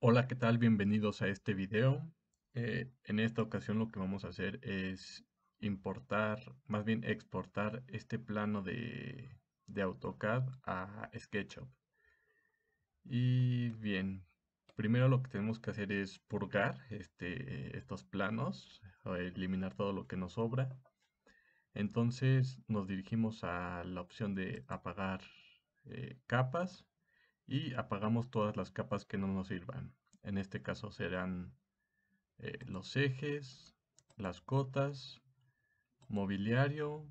Hola, ¿qué tal? Bienvenidos a este video. En esta ocasión lo que vamos a hacer es importar, más bien exportar este plano de AutoCAD a SketchUp. Y bien, primero lo que tenemos que hacer es purgar estos planos, o eliminar todo lo que nos sobra. Entonces nos dirigimos a la opción de apagar capas y apagamos todas las capas que no nos sirvan. En este caso serán los ejes, las cotas, mobiliario,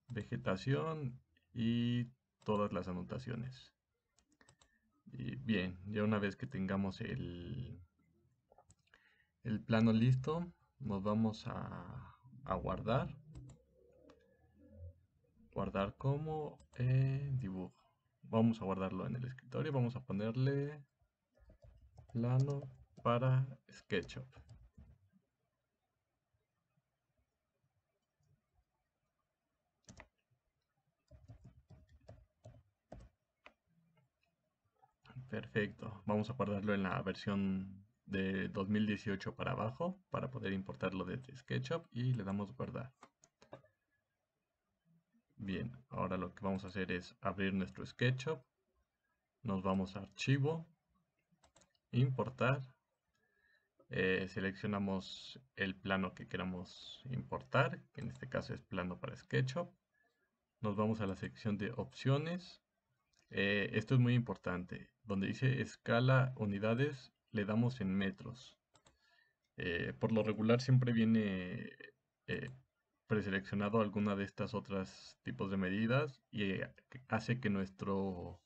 vegetación y todas las anotaciones. Y bien, ya una vez que tengamos el plano listo, nos vamos a guardar. Guardar como dibujo. Vamos a guardarlo en el escritorio. Vamos a ponerle plano para SketchUp. Perfecto. Vamos a guardarlo en la versión de 2018 para abajo para poder importarlo desde SketchUp y le damos guardar. Bien, ahora lo que vamos a hacer es abrir nuestro SketchUp. Nos vamos a archivo, importar. Seleccionamos el plano que queramos importar, que en este caso es plano para SketchUp. Nos vamos a la sección de opciones. Esto es muy importante. Donde dice escala unidades, le damos en metros. Por lo regular siempre viene eh, preseleccionado alguna de estas otras tipos de medidas y hace que nuestro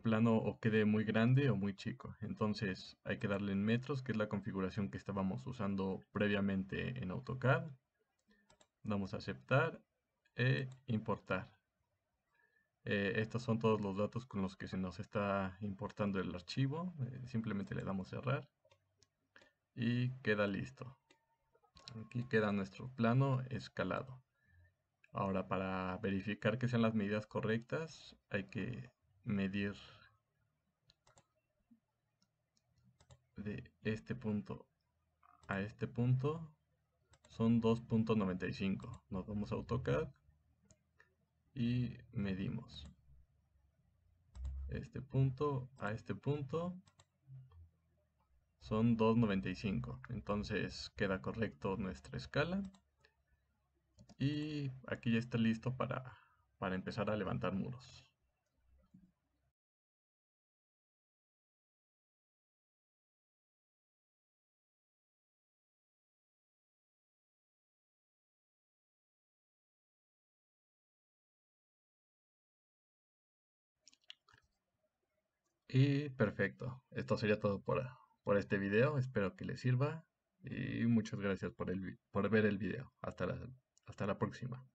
plano o quede muy grande o muy chico. Entonces hay que darle en metros, que es la configuración que estábamos usando previamente en AutoCAD. Damos a aceptar e importar. Estos son todos los datos con los que se nos está importando el archivo. Simplemente le damos cerrar y queda listo. Aquí queda nuestro plano escalado. Ahora, para verificar que sean las medidas correctas, hay que medir de este punto a este punto. Son 2.95. Nos vamos a AutoCAD y medimos este punto a este punto. Son 2.95. Entonces queda correcto nuestra escala. Y aquí ya está listo para empezar a levantar muros. Y perfecto. Esto sería todo por este video. Espero que les sirva. Y muchas gracias por ver el video. Hasta la próxima.